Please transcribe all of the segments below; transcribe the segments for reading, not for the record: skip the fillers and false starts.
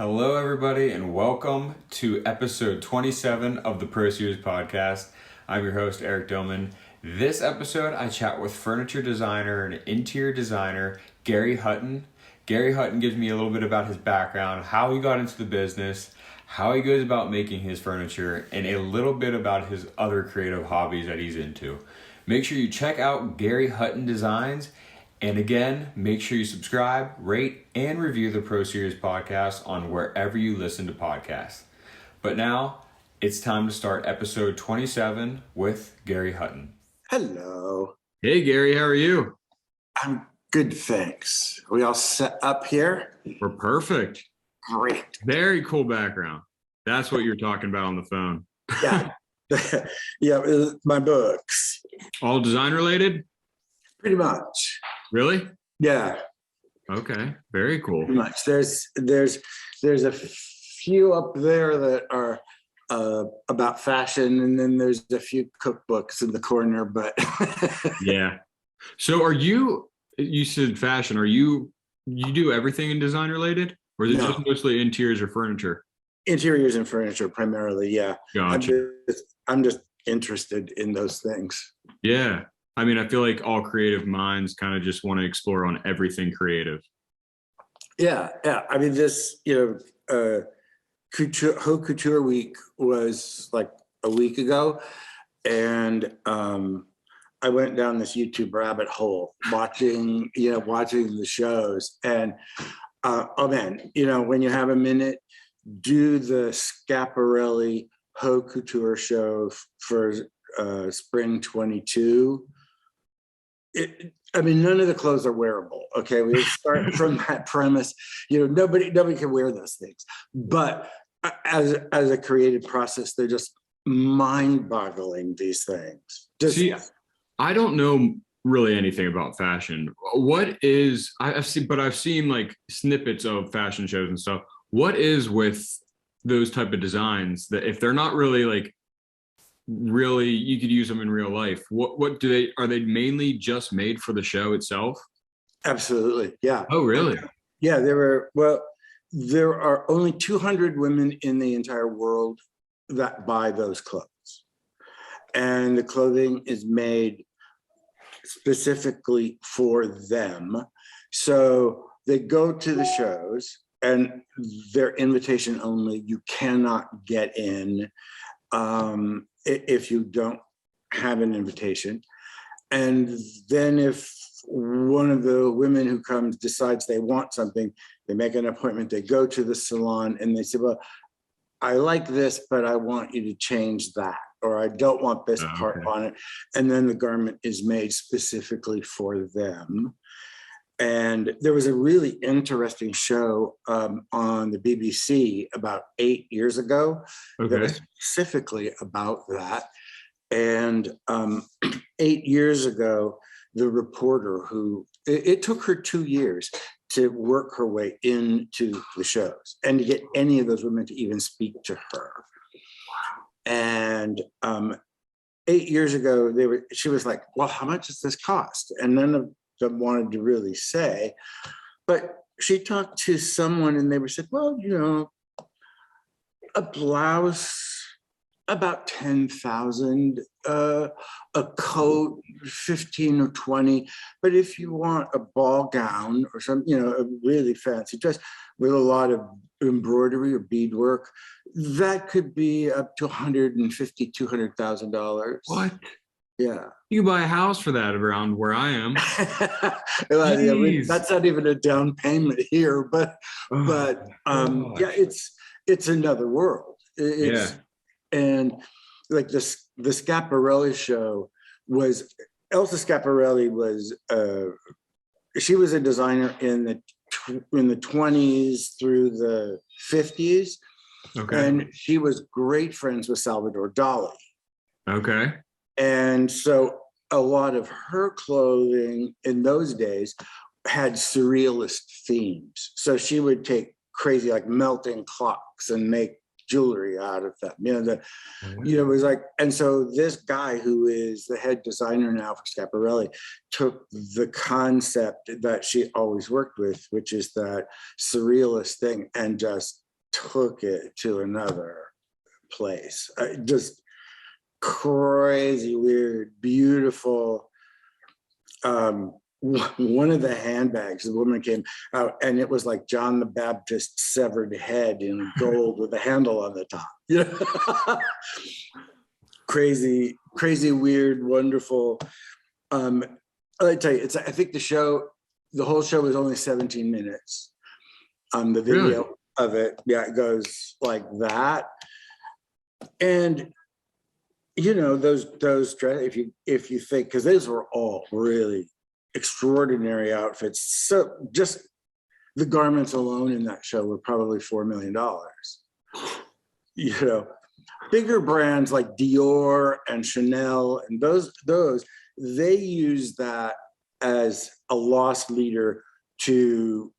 Hello, everybody, and welcome to episode 27 of the Pro Series podcast. I'm your host, Eric Dillman. This episode, I chat with furniture designer and interior designer, Gary Hutton. Gary Hutton gives me a little bit about his background, how he got into the business, how he goes about making his furniture, and a little bit about his other creative hobbies that he's into. Make sure you check out Gary Hutton Designs. And again, make sure you subscribe, rate, and review the Pro Series podcast on wherever you listen to podcasts. But now, it's time to start episode 27 with Gary Hutton. Hello. Hey, Gary, how are you? I'm good, thanks. We all set up here? We're perfect. Great. Very cool background. That's what you're talking about on the phone. Yeah. Yeah, my books. All design related? Pretty much. Really? Yeah. Okay. Very cool. Pretty much. There's a few up there that are about fashion, and then there's a few cookbooks in the corner, but yeah. So you said fashion, you do everything in design related, or is it just mostly interiors or furniture? Interiors and furniture primarily, yeah. Gotcha. I'm just interested in those things. Yeah. I mean, I feel like all creative minds kind of just want to explore on everything creative. Yeah. I mean, this, haute couture week was like a week ago, and I went down this YouTube rabbit hole watching the shows, and oh man, when you have a minute, do the Schiaparelli haute couture show for spring 22. None of the clothes are wearable. Okay, we start from that premise. Nobody can wear those things. But as a creative process, they're just mind-boggling. These things. See, I don't know really anything about fashion. I've seen like snippets of fashion shows and stuff. What is with those type of designs that if they're not really you could use them in real life? Are they mainly just made for the show itself? Absolutely. Yeah. Oh, really? Yeah, there are only 200 women in the entire world that buy those clothes. And the clothing is made specifically for them. So they go to the shows and they're invitation only. You cannot get in if you don't have an invitation. And then if one of the women who comes decides they want something, they make an appointment, they go to the salon and they say, well, I like this, but I want you to change that, or I don't want this part on it. And then the garment is made specifically for them. And there was a really interesting show on the BBC about 8 years ago that was specifically about that. And 8 years ago, the reporter it took her 2 years to work her way into the shows and to get any of those women to even speak to her. And 8 years ago, she was like, well, how much does this cost? And none of them wanted to really say, but she talked to someone and they said, well, a blouse about 10,000, a coat 15 or 20. But if you want a ball gown or some, a really fancy dress with a lot of embroidery or beadwork, that could be up to $150,000, $200,000. What? Yeah. You buy a house for that around where I am. Well, that's not even a down payment here, but yeah, it's another world. And like the Schiaparelli show was, Elsa Schiaparelli was she was a designer in the 20s through the 50s. Okay. And she was great friends with Salvador Dali. Okay. And so a lot of her clothing in those days had surrealist themes. So she would take crazy, like melting clocks and make jewelry out of them. It was like, and so this guy who is the head designer now for Schiaparelli took the concept that she always worked with, which is that surrealist thing, and just took it to another place. Just crazy, weird, beautiful. One of the handbags, the woman came out and it was like John the Baptist's severed head in gold with a handle on the top. Crazy, weird, wonderful. I tell you, I think the whole show was only 17 minutes. The video Really? of it, it goes like that. And those if you think, because those were all really extraordinary outfits. So just the garments alone in that show were probably $4 million. Bigger brands like Dior and Chanel and those they use that as a loss leader to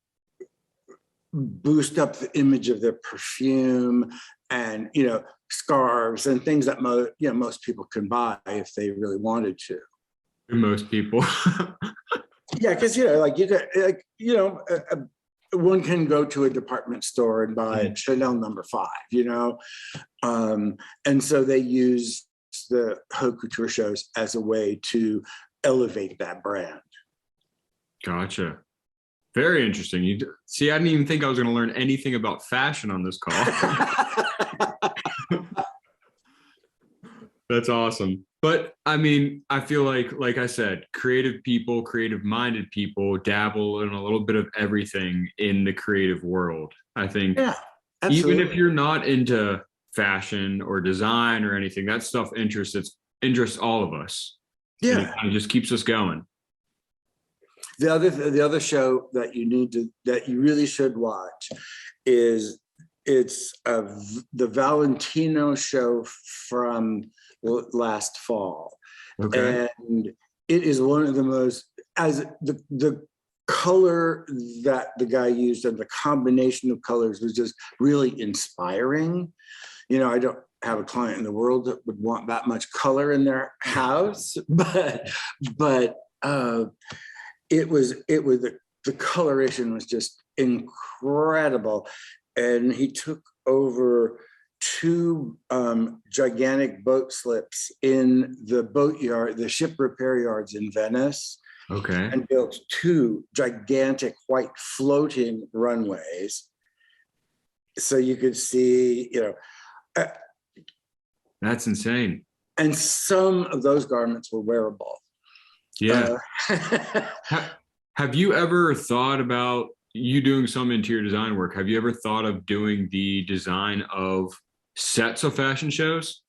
boost up the image of their perfume and scarves and things that most people can buy if they really wanted to. Most people. Yeah, because one can go to a department store and buy Chanel number 5, and so they use the haute couture shows as a way to elevate that brand. Gotcha. Very interesting. See, I didn't even think I was going to learn anything about fashion on this call. That's awesome. But I mean, I feel like I said, creative people, creative-minded people dabble in a little bit of everything in the creative world. I think even if you're not into fashion or design or anything, that stuff interests all of us. Yeah. And it kind of just keeps us going. The other show that you really should watch is the Valentino show from last fall. Okay. And it is one of the most, as the color that the guy used and the combination of colors was just really inspiring. I don't have a client in the world that would want that much color in their house, but it was the coloration was just incredible. And he took over 2 gigantic boat slips in the ship repair yards in Venice. Okay. And built 2 gigantic white floating runways. So you could see, That's insane. And some of those garments were wearable. Yeah. Have you ever thought about you doing some interior design work? Have you ever thought of doing the design of sets of fashion shows?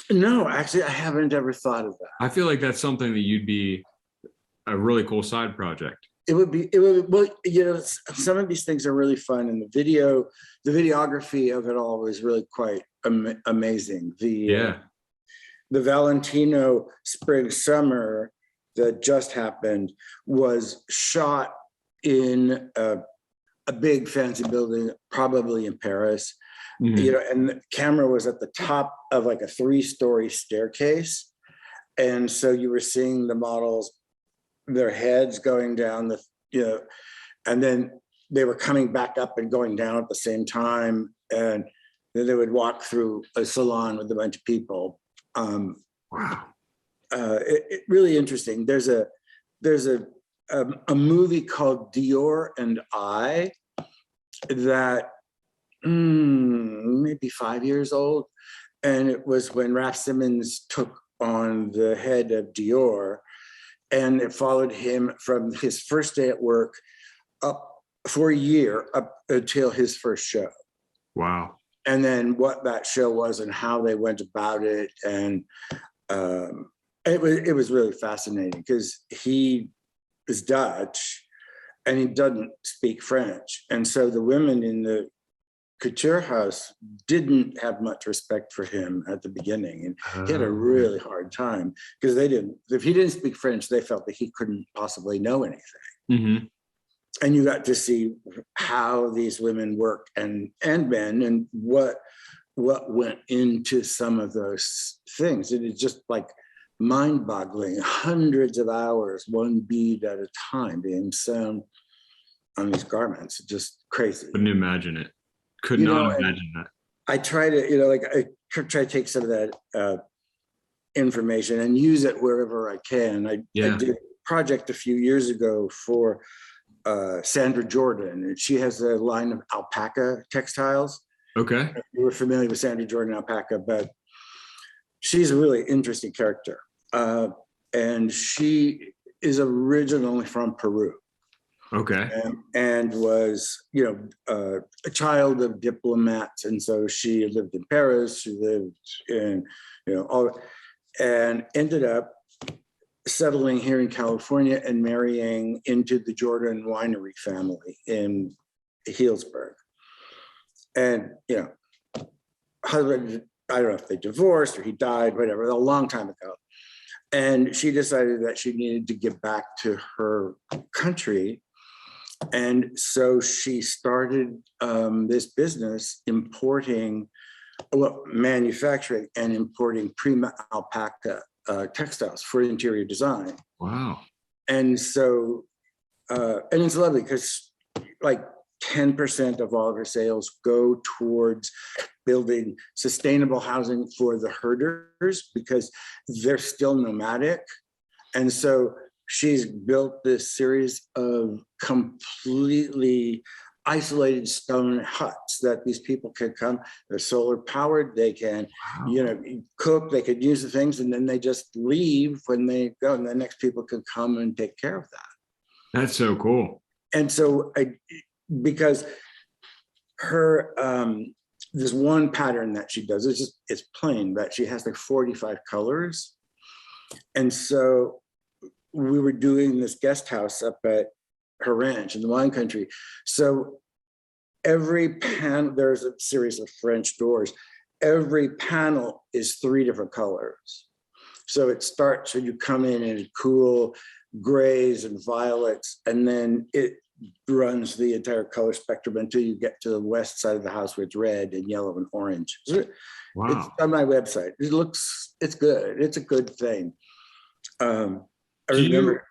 No, actually, I haven't ever thought of that. I feel like that's something that you'd be a really cool side project. It would well, some of these things are really fun, and the videography of it all was really quite amazing. The Valentino spring summer that just happened was shot in a big fancy building, probably in Paris. Mm-hmm. And the camera was at the top of like a 3-story staircase. And so you were seeing the models, their heads going down and then they were coming back up and going down at the same time. And then they would walk through a salon with a bunch of people. Wow. It really interesting. There's a movie called Dior and I that maybe 5 years old, and it was when Raf Simons took on the head of Dior, and it followed him from his first day at work up for a year up until his first show. Wow. And then what that show was and how they went about it, and it was really fascinating because he is Dutch and he doesn't speak French, and so the women in the couture house didn't have much respect for him at the beginning, and he had a really hard time because if he didn't speak French, they felt that he couldn't possibly know anything. Mm-hmm. And you got to see how these women worked and men, and what went into some of those things. It is just like mind-boggling. Hundreds of hours, one bead at a time, being sewn on these garments. Just crazy. Couldn't imagine it. Could You not know, imagine that. I try to, like I try to take some of that information and use it wherever I can. I did a project a few years ago for Sandra Jordan, and she has a line of alpaca textiles. Okay. You were familiar with Sandra Jordan alpaca, but she's a really interesting character. And she is originally from Peru. Okay. And was, a child of diplomats. And so she lived in Paris, she lived in, and ended up settling here in California and marrying into the Jordan winery family in Healdsburg. And, husband, I don't know if they divorced or he died, whatever, a long time ago. And she decided that she needed to get back to her country. And so she started this business manufacturing and importing Prima alpaca textiles for interior design. Wow. And so, and it's lovely because like 10% of all of her sales go towards building sustainable housing for the herders because they're still nomadic. And so she's built this series of completely isolated stone huts that these people can come. They're solar powered. They can, cook. They could use the things, and then they just leave when they go, and the next people can come and take care of that. That's so cool. And so, because her this one pattern that she does, it's plain, but she has like 45 colors, and so we were doing this guest house up at her ranch in the wine country. So every panel, there's a series of French doors. Every panel is 3 different colors. So it starts when you come in cool grays and violets, and then it runs the entire color spectrum until you get to the west side of the house where it's red and yellow and orange. Wow. It's on my website. It's good. It's a good thing. I remember.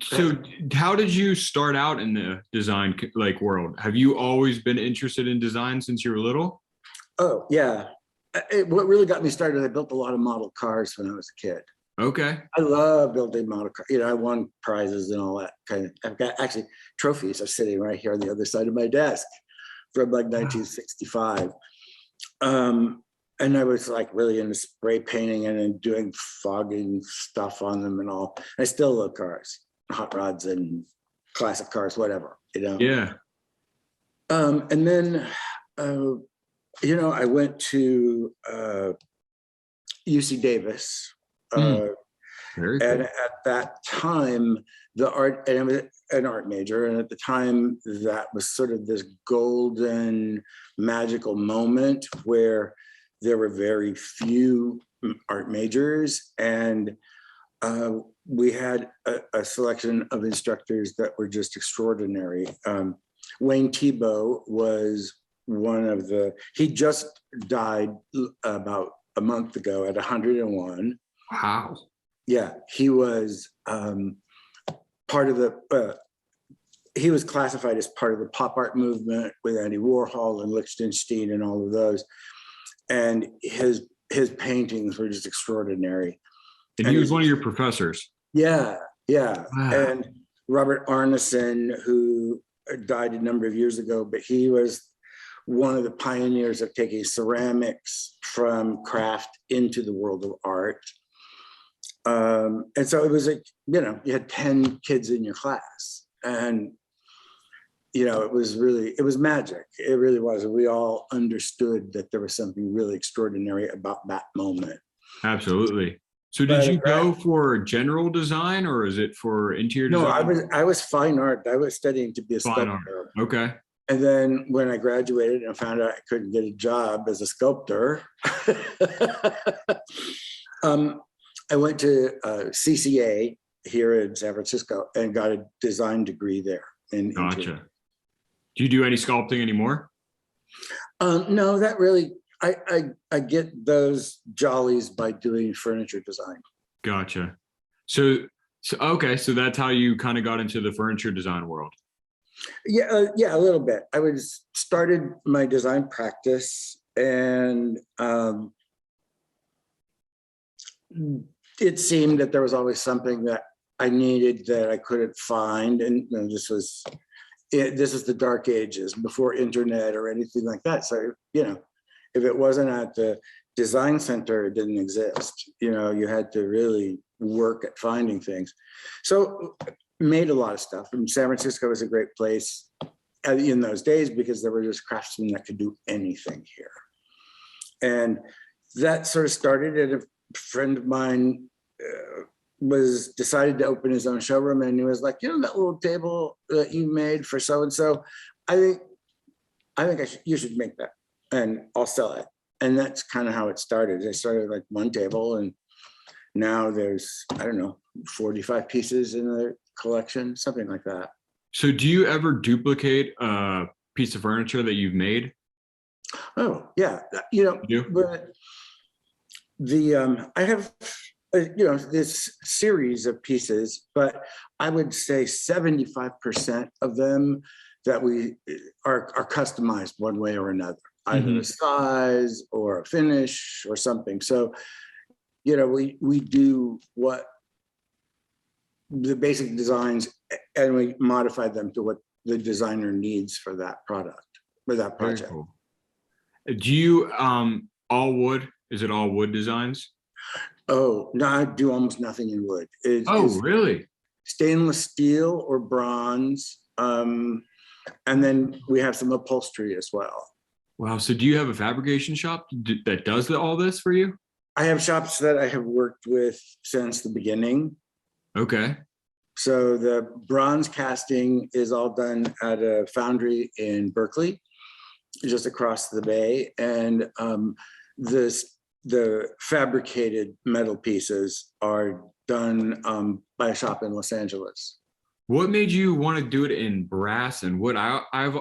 So how did you start out in the design world? Have you always been interested in design since you were little? Oh, yeah. What really got me started, I built a lot of model cars when I was a kid. Okay. I love building model cars. I won prizes and all that kind of. I've got actually trophies are sitting right here on the other side of my desk from like 1965. And I was like really into spray painting and then doing fogging stuff on them and all. I still love cars, hot rods and classic cars, whatever, Yeah. And then, I went to UC Davis. Very cool. And at that time, and I was an art major, and at the time that was sort of this golden magical moment where there were very few art majors, and we had a selection of instructors that were just extraordinary. Wayne Thiebaud was one of he just died about a month ago at 101. Wow. Yeah, he was part of he was classified as part of the pop art movement with Andy Warhol and Lichtenstein and all of those. And his paintings were just extraordinary. And he was one of your professors. Yeah. Wow. And Robert Arneson, who died a number of years ago, but he was one of the pioneers of taking ceramics from craft into the world of art. And so it was like, you had 10 kids in your class, and it was magic. It really was. We all understood that there was something really extraordinary about that moment. Absolutely. So did you go for general design, or is it for interior design? No, I was fine art. I was studying to be a sculptor. Okay. And then when I graduated and found out I couldn't get a job as a sculptor, I went to CCA here in San Francisco and got a design degree there. Gotcha. Do you do any sculpting anymore? No, that really, I get those jollies by doing furniture design. Gotcha. So okay, so that's how you kind of got into the furniture design world. Yeah, a little bit. I was started my design practice, and it seemed that there was always something that I needed that I couldn't find, and this was the dark ages before internet or anything like that. So if it wasn't at the design center, it didn't exist. You had to really work at finding things. So made a lot of stuff, and San Francisco was a great place in those days because there were just craftsmen that could do anything here. And that sort of started, and a friend of mine decided to open his own showroom, and he was like, that little table that you made for so-and-so, I think you should make that, and I'll sell it. And that's kind of how it started. I started like one table, and now there's, I don't know, 45 pieces in the collection, something like that. So do you ever duplicate a piece of furniture that you've made? Oh, yeah. But I have, this series of pieces, but I would say 75% of them that we are customized one way or another, either a size or a finish or something. So, we do what the basic designs, and we modify them to what the designer needs for that product, for that project. Very cool. Do you all wood? Is it all wood designs? Oh, no, I do almost nothing in wood. Really? Stainless steel or bronze. And then we have some upholstery as well. Wow. So do you have a fabrication shop that does all this for you? I have shops that I have worked with since the beginning. Okay. So the bronze casting is all done at a foundry in Berkeley, just across the bay. And the fabricated metal pieces are done by a shop in Los Angeles. What made you want to do it in brass and wood? I've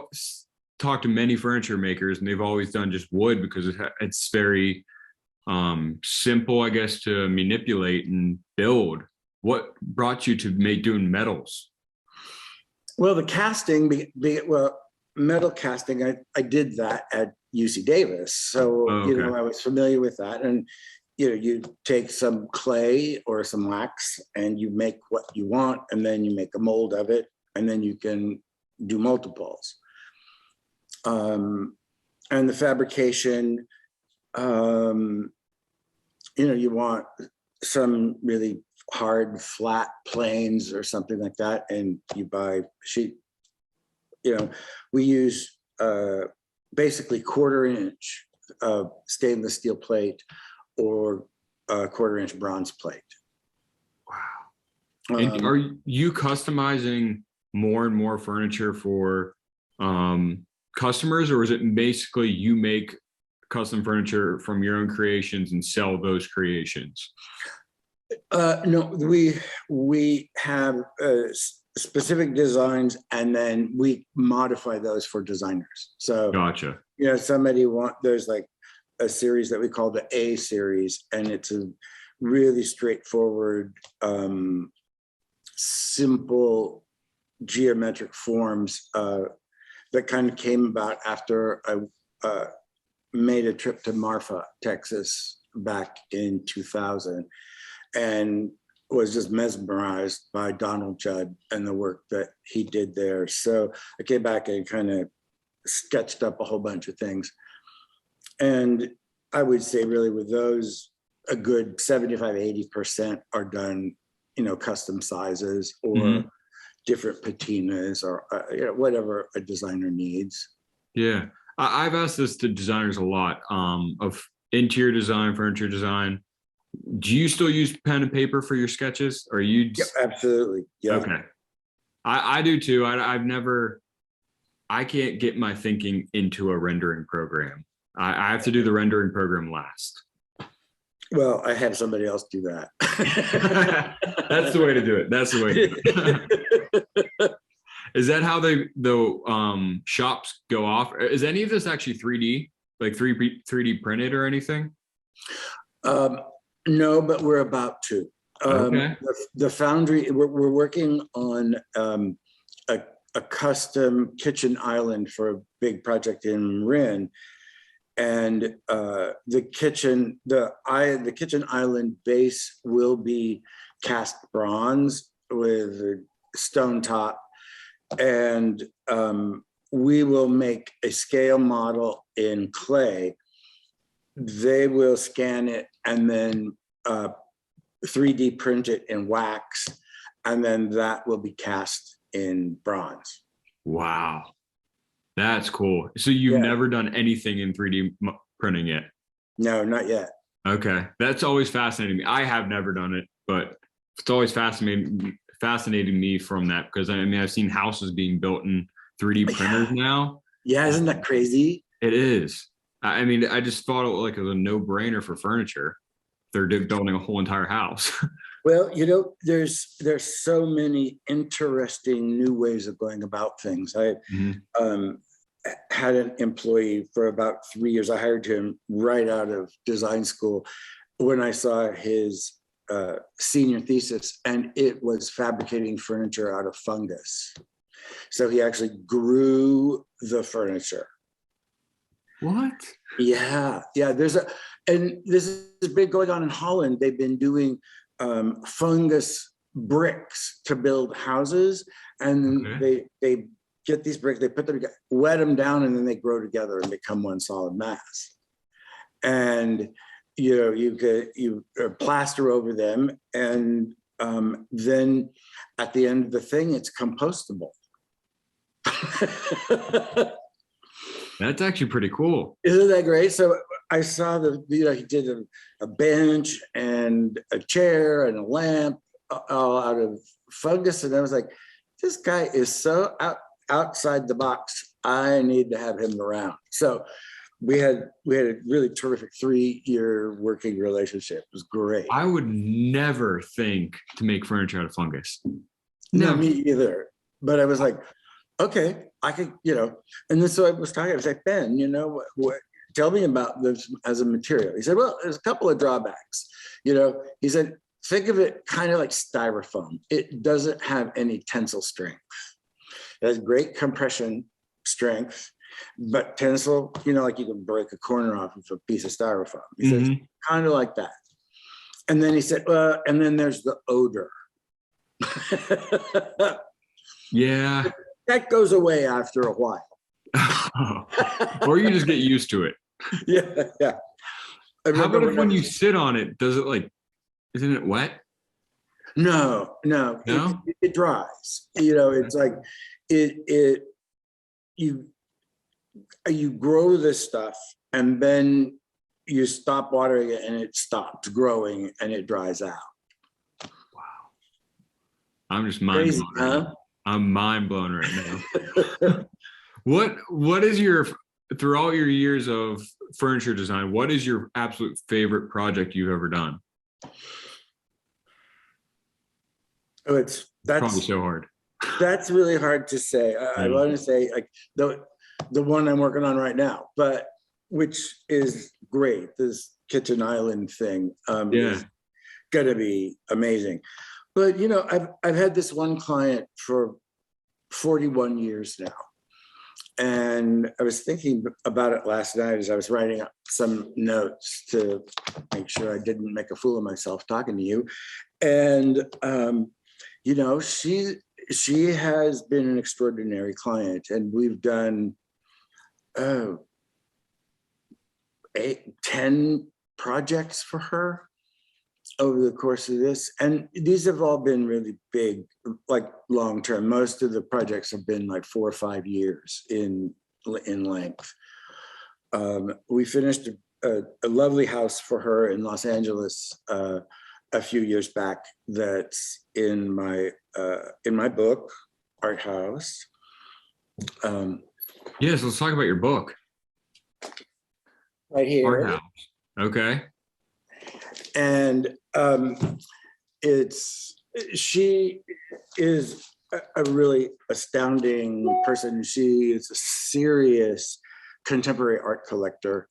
talked to many furniture makers, and they've always done just wood because it's very simple, I guess, to manipulate and build. What brought you to doing metals? Well, the casting, metal casting, I did that at UC Davis. So, I was familiar with that. And, you take some clay or some wax and you make what you want, and then you make a mold of it, and then you can do multiples. And the fabrication, you want some really hard, flat planes or something like that, and you buy sheet. We use basically 1/4 inch stainless steel plate or a 1/4 inch bronze plate. Wow. And are you customizing more and more furniture for customers, or is it basically you make custom furniture from your own creations and sell those creations? No, we have specific designs, and then we modify those for designers. So gotcha. There's like a series that we call the A series, and it's a really straightforward, simple geometric forms that kind of came about after I made a trip to Marfa, Texas back in 2000, and was just mesmerized by Donald Judd and the work that he did there. So I came back and kind of sketched up a whole bunch of things. And I would say really with those, a good 75-80% are done, custom sizes or different patinas or whatever a designer needs. Yeah, I've asked this to designers a lot, of interior design, furniture design. Do you still use pen and paper for your sketches? Or you? Yep, absolutely. Yeah. Okay. I do too. I can't get my thinking into a rendering program. I have to do the rendering program last. Well, I have somebody else do that. That's the way to do it. That's the way to do it. Is that how the shops go off? Is any of this actually 3D, like 3D printed or anything? No, but we're about to. Okay. The foundry, we're working on a a custom kitchen island for a big project in Marin. And the kitchen island base will be cast bronze with a stone top. And we will make a scale model in clay. They will scan it and then 3D print it in wax. And then that will be cast in bronze. Wow. That's cool. So you've never done anything in 3D printing yet? No, not yet. Okay. That's always fascinating me. I have never done it, but it's always fascinating me from that, because I mean, I've seen houses being built in 3D printers now. Yeah, isn't that crazy? It is. I mean, I just thought it like it was a no-brainer for furniture. They're building a whole entire house. Well, there's so many interesting new ways of going about things. I had an employee for about 3 years. I hired him right out of design school when I saw his senior thesis, and it was fabricating furniture out of fungus. So he actually grew the furniture. What? Yeah. And this has been going on in Holland. They've been doing fungus bricks to build houses, and they get these bricks, they put them together, wet them down, and then they grow together and become one solid mass. And you plaster over them, and then at the end of the thing, it's compostable. That's actually pretty cool. Isn't that great? So I saw he did a bench and a chair and a lamp all out of fungus. And I was like, this guy is so outside the box. I need to have him around. So we had a really terrific 3-year working relationship. It was great. I would never think to make furniture out of fungus. No, me either. But I was like, okay, I could, and then so I was talking, I was like, Ben, tell me about this as a material. He said, well, there's a couple of drawbacks. He said, think of it kind of like styrofoam. It doesn't have any tensile strength. It has great compression strength, but tensile, like you can break a corner off of a piece of styrofoam. He says, kind of like that. And then he said, and then there's the odor. Yeah. That goes away after a while. Or you just get used to it. Yeah. How about if when you sit on it, does it isn't it wet? No. It dries. It's like you grow this stuff, and then you stop watering it and it stops growing and it dries out. Wow. I'm just mind blown. Huh? I'm mind blown right now. What is through all your years of furniture design, what is your absolute favorite project you've ever done? Oh, that's probably so hard. That's really hard to say. I want to say like the one I'm working on right now, but which is great. This kitchen island thing is gonna be amazing. But I've had this one client for 41 years now. And I was thinking about it last night as I was writing up some notes to make sure I didn't make a fool of myself talking to you. And she has been an extraordinary client, and we've done 10 projects for her over the course of this. And these have all been really big, like long-term. Most of the projects have been like 4 or 5 years in length. We finished a lovely house for her in Los Angeles a few years back. That's in my book, Art House. Yes, let's talk about your book. Right here. Art House. Okay. And she is a really astounding person. She is a serious contemporary art collector,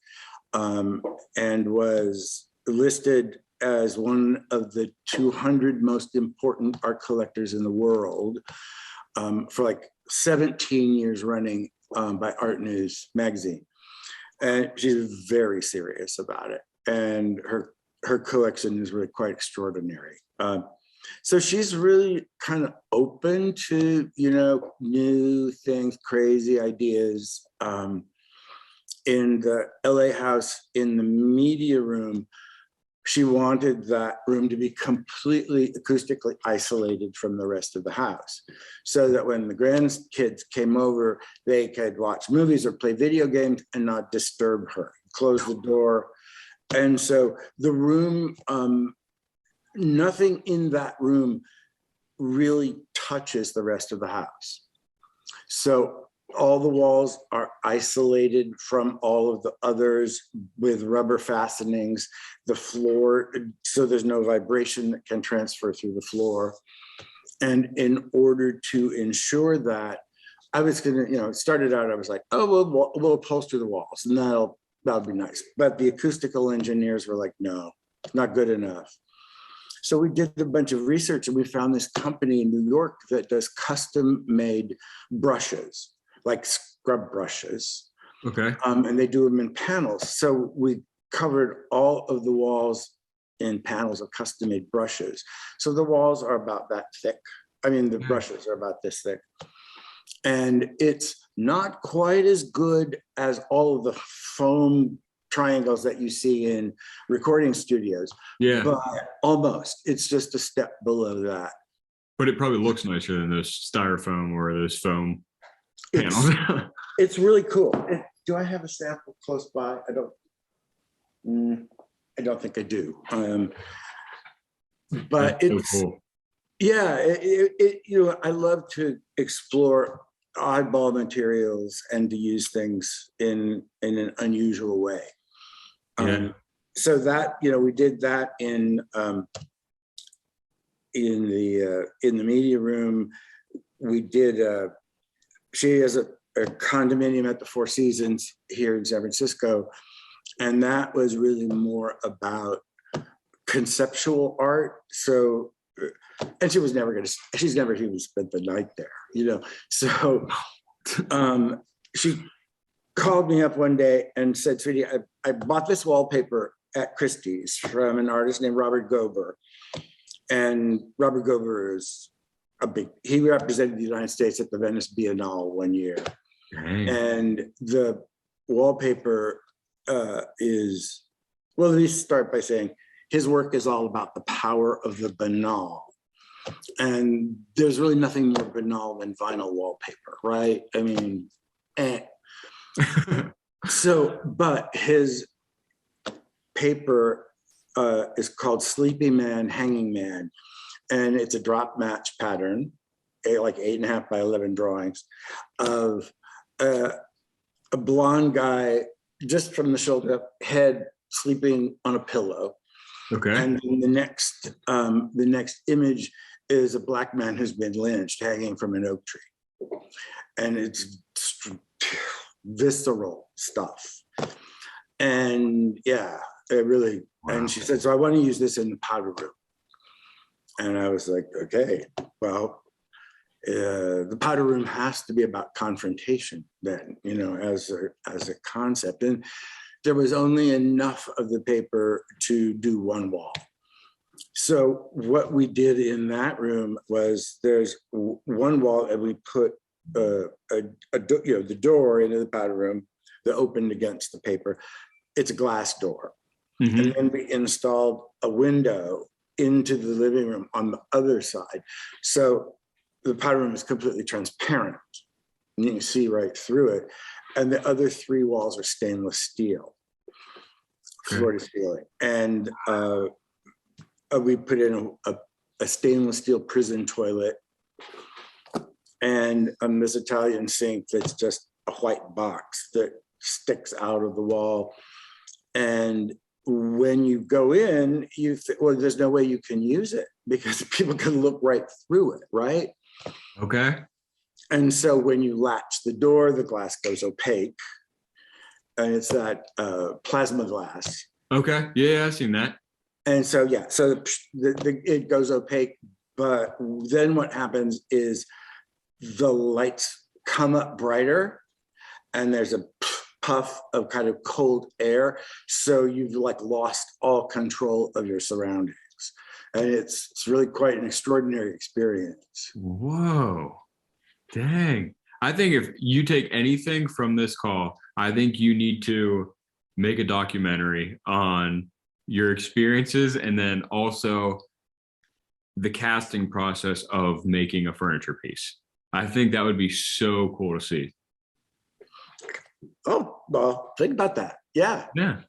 and was listed as one of the 200 most important art collectors in the world for like 17 years running by Art News magazine. And she's very serious about it. And her collection is really quite extraordinary. So she's really kind of open to, new things, crazy ideas. In the LA house, in the media room, she wanted that room to be completely acoustically isolated from the rest of the house, so that when the grandkids came over, they could watch movies or play video games and not disturb her, close the door. And so the room, nothing in that room really touches the rest of the house. So all the walls are isolated from all of the others with rubber fastenings. The floor, so there's no vibration that can transfer through the floor. And in order to ensure that, I was gonna, it started out, I was like, oh, we'll upholster the walls and that'll be nice. But the acoustical engineers were like, no, not good enough. So we did a bunch of research and we found this company in New York that does custom made brushes, like scrub brushes. Okay. And they do them in panels. So we covered all of the walls in panels of custom made brushes. So the walls are about that thick. I mean, the brushes are about this thick. And it's not quite as good as all of the foam triangles that you see in recording studios. Yeah. But almost. It's just a step below that. But it probably looks nicer than those styrofoam or those foam panels. It's really cool. Do I have a sample close by? I don't think I do. But it's so cool. Yeah. I love to explore oddball materials and to use things in an unusual way. So that we did that in the media room. We did. She has a condominium at the Four Seasons here in San Francisco, and that was really more about conceptual art. So, and she's never even spent the night there, So, she called me up one day and said, "Sweetie, I bought this wallpaper at Christie's from an artist named Robert Gober, and Robert Gober is he represented the United States at the Venice Biennale one year." And the wallpaper let me start by saying his work is all about the power of the banal. And there's really nothing more banal than vinyl wallpaper, right? I mean, So, but his paper is called Sleepy Man, Hanging Man. And it's a drop match pattern, like 8.5 by 11 drawings of a blonde guy just from the shoulder up, head sleeping on a pillow. Okay. And then the next image is a black man who's been lynched hanging from an oak tree. And it's visceral stuff. And yeah, it really, wow. And she said, so I want to use this in the powder room. And I was like, okay, well, the powder room has to be about confrontation then, as a concept. And there was only enough of the paper to do one wall. So what we did in that room was there's one wall and we put the door into the powder room that opened against the paper. It's a glass door. Mm-hmm. And then we installed a window into the living room on the other side. So the powder room is completely transparent. And you can see right through it. And the other three walls are stainless steel, floor to ceiling. And we put in a stainless steel prison toilet and this Italian sink that's just a white box that sticks out of the wall. And when you go in, there's no way you can use it because people can look right through it, right? Okay. And so when you latch the door, the glass goes opaque, and it's that plasma glass. Okay. Yeah, I've seen that. And so it goes opaque, but then what happens is the lights come up brighter, and there's a puff of kind of cold air. So you've like lost all control of your surroundings. And it's really quite an extraordinary experience. Whoa, dang. I think if you take anything from this call, I think you need to make a documentary on your experiences and then also the casting process of making a furniture piece. I think that would be so cool to see. Oh, well, think about that. Yeah. Yeah.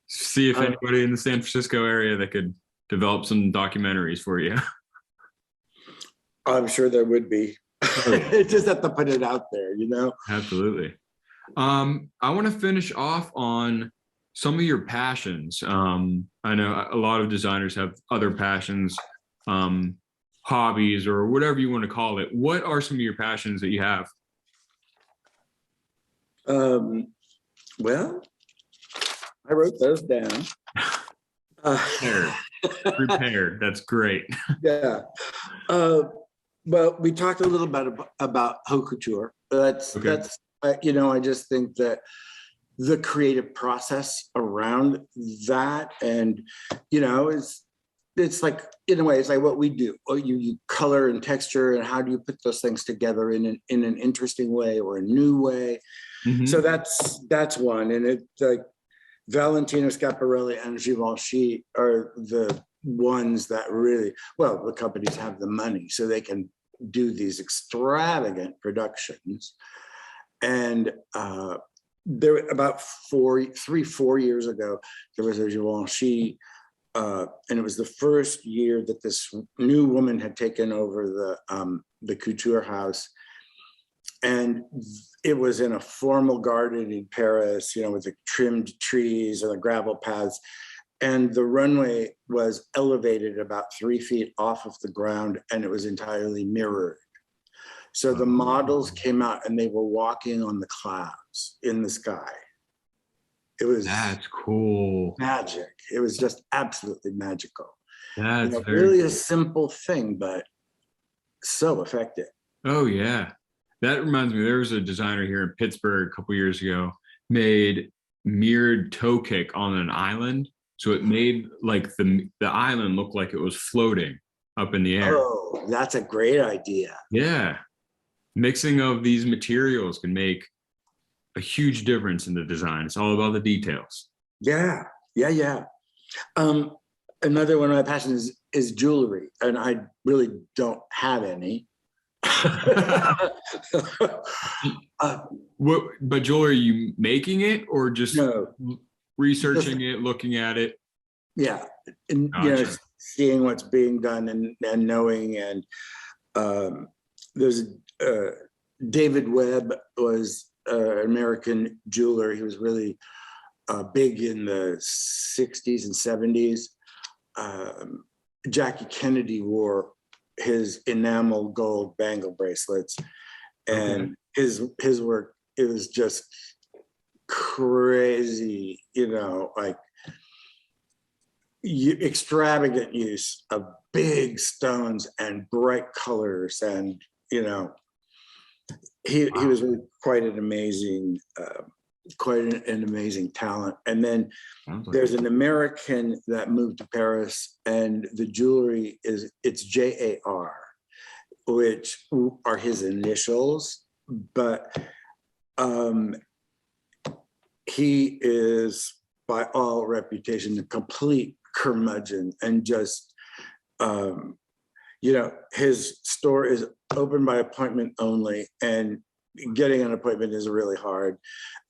See if anybody in the San Francisco area that could develop some documentaries for you. I'm sure there would be. Just have to put it out there, you know? Absolutely. I want to finish off on some of your passions. I know a lot of designers have other passions, hobbies, or whatever you want to call it. What are some of your passions that you have? Well, I wrote those down. Prepared. That's great. Yeah. Well, we talked a little bit about haute couture. That's you know, I just think that the creative process around that, and you know, it's like, in a way, it's like what we do. You color and texture, and how do you put those things together in an interesting way or a new way? Mm-hmm. So that's one, and it's like Valentino Schiaparelli and Givenchy are the ones that really, well, the companies have the money, so they can do these extravagant productions. And there, about 4 years ago, there was a Givenchy, and it was the first year that this new woman had taken over the couture house. And it was in a formal garden in Paris, you know, with the trimmed trees and the gravel paths. And the runway was elevated about 3 feet off of the ground, and it was entirely mirrored. So the models came out and they were walking on the clouds in the sky. That's cool. Magic. It was just absolutely magical. That's really a simple thing, but so effective. Oh yeah. That reminds me, there was a designer here in Pittsburgh a couple years ago, made mirrored toe kick on an island. So it made like the island look like it was floating up in the air. Oh, that's a great idea. Yeah. Mixing of these materials can make a huge difference in the design. It's all about the details. Yeah. Another one of my passions is jewelry, and I really don't have any. But jewelry, are you making it or just researching it, looking at it? Yeah, and you know, seeing what's being done and knowing. And there's David Webb was an American jeweler. He was really big in the 60s and 70s. Jackie Kennedy wore his enamel gold bangle bracelets, and his work, it was just crazy, you know, like extravagant use of big stones and bright colors, and you know, he was really quite an amazing talent. And then there's an American that moved to Paris, and the jewelry it's JAR, which are his initials, but he is by all reputation a complete curmudgeon, and just you know, his store is open by appointment only, and getting an appointment is really hard.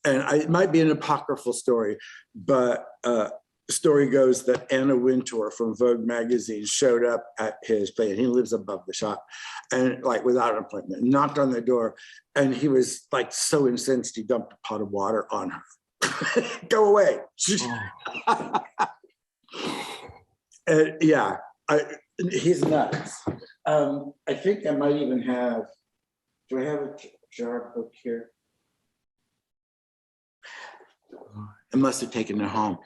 And it might be an apocryphal story, but the story goes that Anna Wintour from Vogue magazine showed up at his place, and he lives above the shop, and like without an appointment, knocked on the door, and he was like so incensed he dumped a pot of water on her. Go away. Yeah, he's nuts. I think I might even have, do I have a jar book here? I must have taken it home.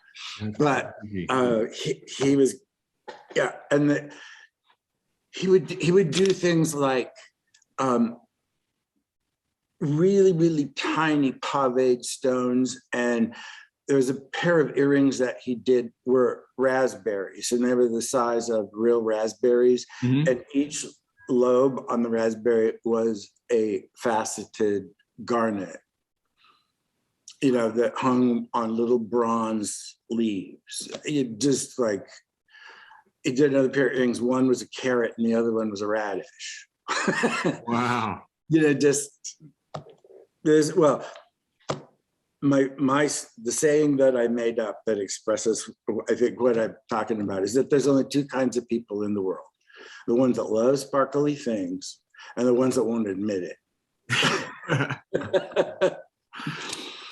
But he was, yeah, and he would do things like really, really tiny paved stones. And there was a pair of earrings that he did were raspberries, and they were the size of real raspberries. Mm-hmm. And each lobe on the raspberry was a faceted garnet, that hung on little bronze leaves. It just like, he did another pair of earrings. One was a carrot and the other one was a radish. Wow. Just there's, well, the saying that I made up that expresses, I think, what I'm talking about is that there's only two kinds of people in the world: the ones that love sparkly things and the ones that won't admit it.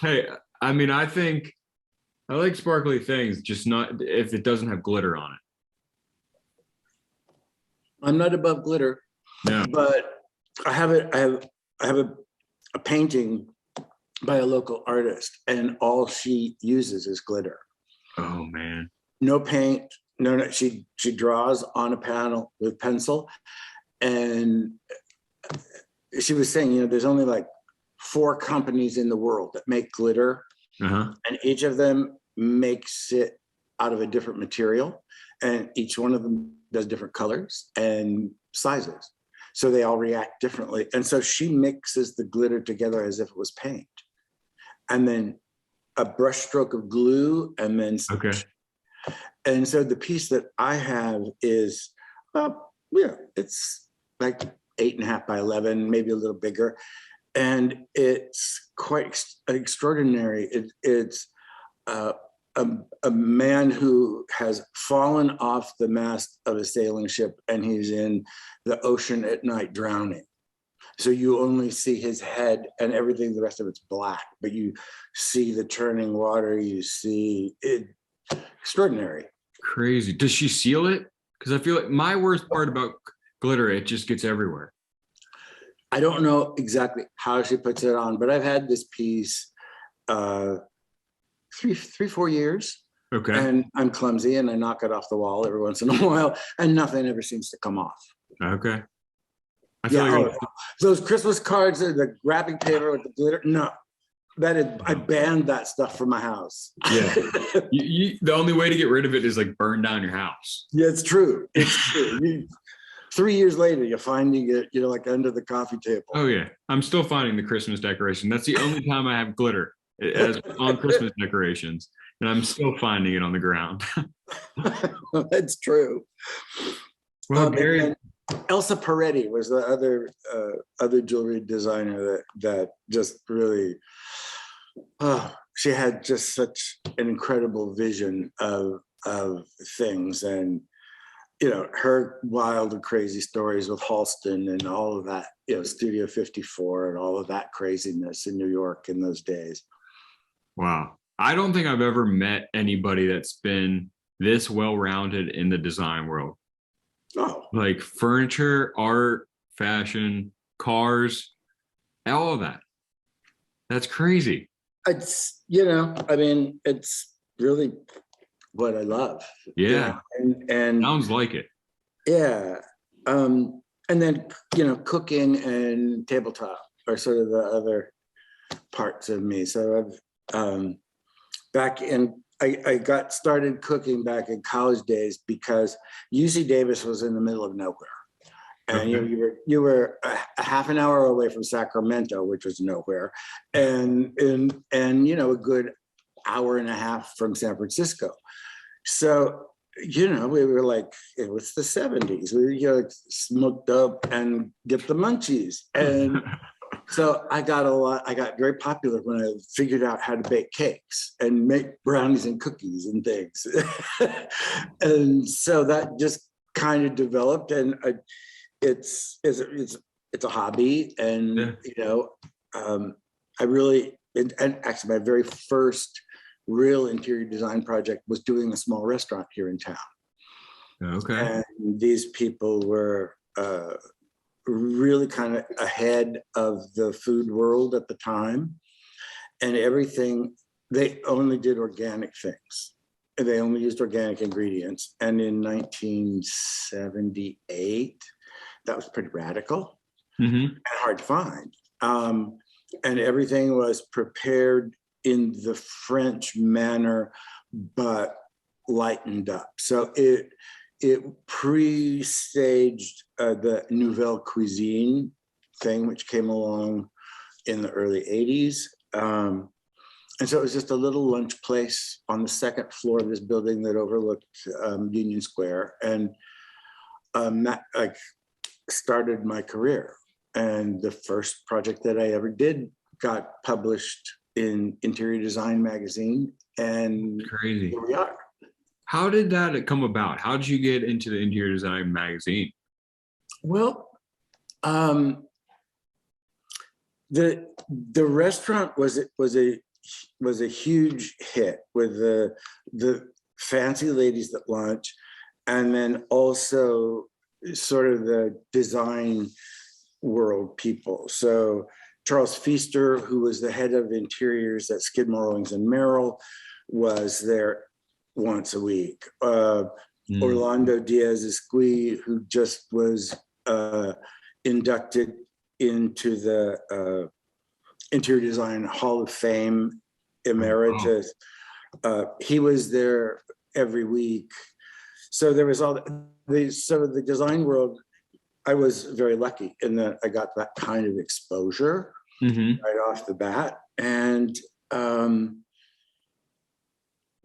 Hey, I mean, I think I like sparkly things, just not if it doesn't have glitter on it. I'm not above glitter, No. but I have a painting by a local artist, and all she uses is glitter. Oh man. No paint. No. She draws on a panel with pencil, and she was saying, there's only like 4 companies in the world that make glitter, Uh-huh. and each of them makes it out of a different material, and each one of them does different colors and sizes, so they all react differently. And so she mixes the glitter together as if it was paint, and then a brush stroke of glue, and then Okay. and so the piece that I have is, it's like 8.5 by 11, maybe a little bigger, and it's quite extraordinary. It's a man who has fallen off the mast of a sailing ship, and he's in the ocean at night drowning. So you only see his head, and everything, the rest of it's black, but you see the turning water, you see it. Extraordinary. Crazy. Does she seal it? Because I feel like my worst part about glitter, it just gets everywhere. I don't know exactly how she puts it on, but I've had this piece 4 years. Okay. And I'm clumsy, and I knock it off the wall every once in a while, and nothing ever seems to come off. Okay. I feel like those Christmas cards are the wrapping paper with the glitter. No, I banned that stuff from my house. Yeah. The only way to get rid of it is like burn down your house. Yeah, it's true. It's true. 3 years later, you're finding it, like under the coffee table. Oh yeah, I'm still finding the Christmas decoration. That's the only time I have glitter as on Christmas decorations, and I'm still finding it on the ground. That's true. Well, Gary, Elsa Peretti was the other jewelry designer that just really, she had just such an incredible vision of things, and her wild and crazy stories with Halston and all of that, Studio 54 and all of that craziness in New York in those days. Wow. I don't think I've ever met anybody that's been this well-rounded in the design world. Oh, Like furniture, art, fashion, cars, all of that. That's crazy. it's, it's really what I love. Yeah. And Sounds like it. yeah. And then, cooking and tabletop are sort of the other parts of me. So I got started cooking back in college days because UC Davis was in the middle of nowhere. And Okay. you were a half an hour away from Sacramento, which was nowhere, and a good hour and a half from San Francisco. So, we were like, it was the 70s. We smoked up and get the munchies. And so I got very popular when I figured out how to bake cakes and make brownies and cookies and things. And so that just kind of developed, and it's a hobby. And, I really, and actually my very first real interior design project was doing a small restaurant here in town. Okay. And these people were really kind of ahead of the food world at the time, and everything, they only did organic things, and they only used organic ingredients. And in 1978, that was pretty radical and hard to find. and everything was prepared in the French manner, but lightened up. So it pre-staged the Nouvelle Cuisine thing, which came along in the early 80s. And so it was just a little lunch place on the second floor of this building that overlooked Union Square. And that like started my career. And the first project that I ever did got published in Interior Design magazine. And Crazy. here we are. How did that come about? How did you get into the Interior Design magazine? Well, the restaurant was a huge hit with the fancy ladies at lunch, and then also sort of the design world people. So Charles Feaster, who was the head of interiors at Skidmore, Owings and Merrill, was there once a week. Orlando Diaz-Esqui, who just was inducted into the Interior Design Hall of Fame emeritus. He was there every week. So there was all the design world. I was very lucky in that I got that kind of exposure right off the bat. And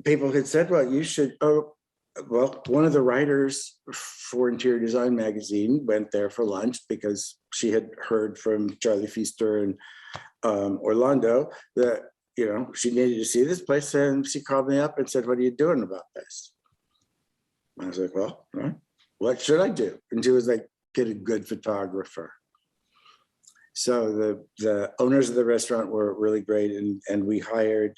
people had said, well, you should, one of the writers for Interior Design magazine went there for lunch because she had heard from Charlie Feaster and Orlando that, you know, she needed to see this place. And she called me up and said, what are you doing about this? I was like, well, what should I do? And she was like, get a good photographer. So the owners of the restaurant were really great. And we hired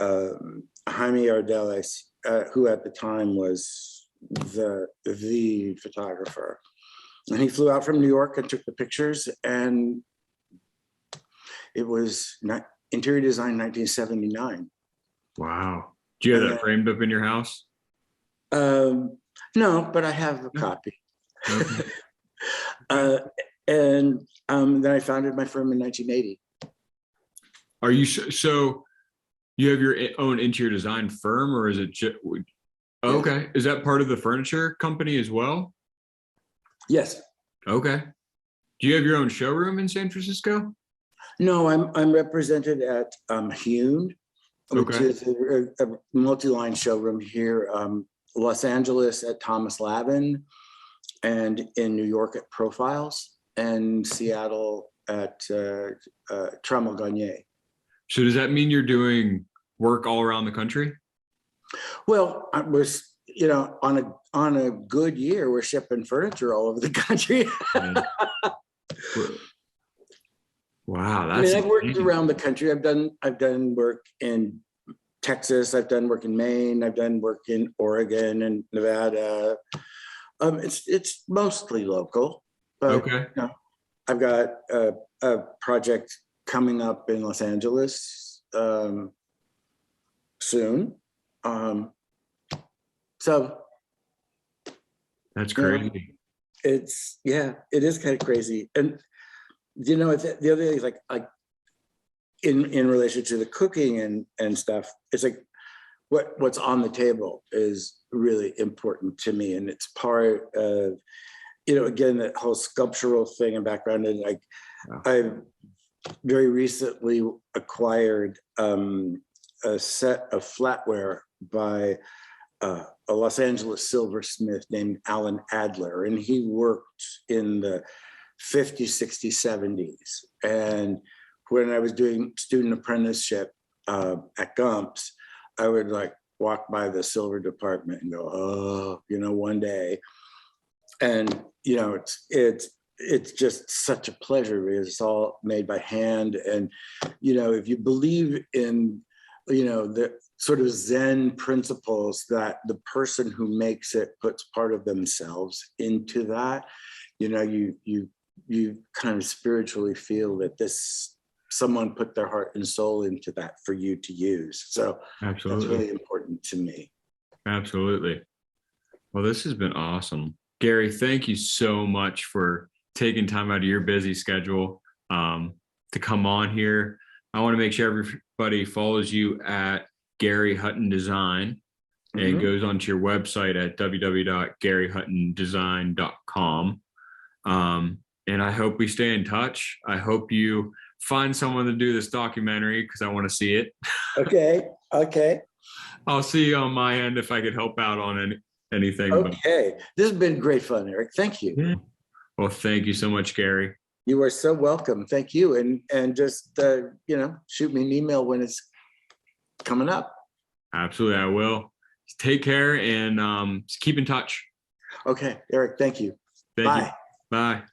Jaime Ardeles, who at the time was the photographer. And he flew out from New York and took the pictures, and it was Interior Design 1979. Wow. Do you have that framed up in your house? No, but I have a copy. Okay. And then I founded my firm in 1980. Are you so you have your own interior design firm, or is it okay? Is that part of the furniture company as well? Yes. Okay. Do you have your own showroom in San Francisco? No, I'm represented at Hutton, which is a multi-line showroom here. Los Angeles at Thomas Lavin, and in New York at Profiles, and Seattle at Trammell Gagne. So does that mean you're doing work all around the country? Well, on a good year, we're shipping furniture all over the country. Wow, I mean, I've worked around the country. I've done work in Texas. I've done work in Maine. I've done work in Oregon and Nevada. It's mostly local, but I've got a project coming up in Los Angeles soon. So that's crazy. It is kind of crazy. And the other thing is like in relation to the cooking and stuff, it's like what's on the table is really important to me. And it's part of, again, that whole sculptural thing and background. And like, I very recently acquired a set of flatware by a Los Angeles silversmith named Alan Adler. And he worked in the 50s, 60s, 70s. And when I was doing student apprenticeship at Gump's, I would like walk by the silver department and go, one day. And, it's just such a pleasure because it's all made by hand. And, if you believe in, the sort of Zen principles that the person who makes it puts part of themselves into that, you kind of spiritually feel that someone put their heart and soul into that for you to use. So absolutely, that's really important to me. Absolutely. Well, this has been awesome. Gary, thank you so much for taking time out of your busy schedule. to come on here. I want to make sure everybody follows you at Gary Hutton Design and goes onto your website at www.garyhuttondesign.com. And I hope we stay in touch. I hope you find someone to do this documentary because I want to see it. Okay. I'll see you on my end if I could help out on anything. Okay. This has been great fun, Eric. Thank you. Yeah. Well, thank you so much, Gary. You are so welcome. Thank you. And just, shoot me an email when it's coming up. Absolutely, I will. Take care and keep in touch. Okay, Eric, thank you. Thank Bye. you. Bye.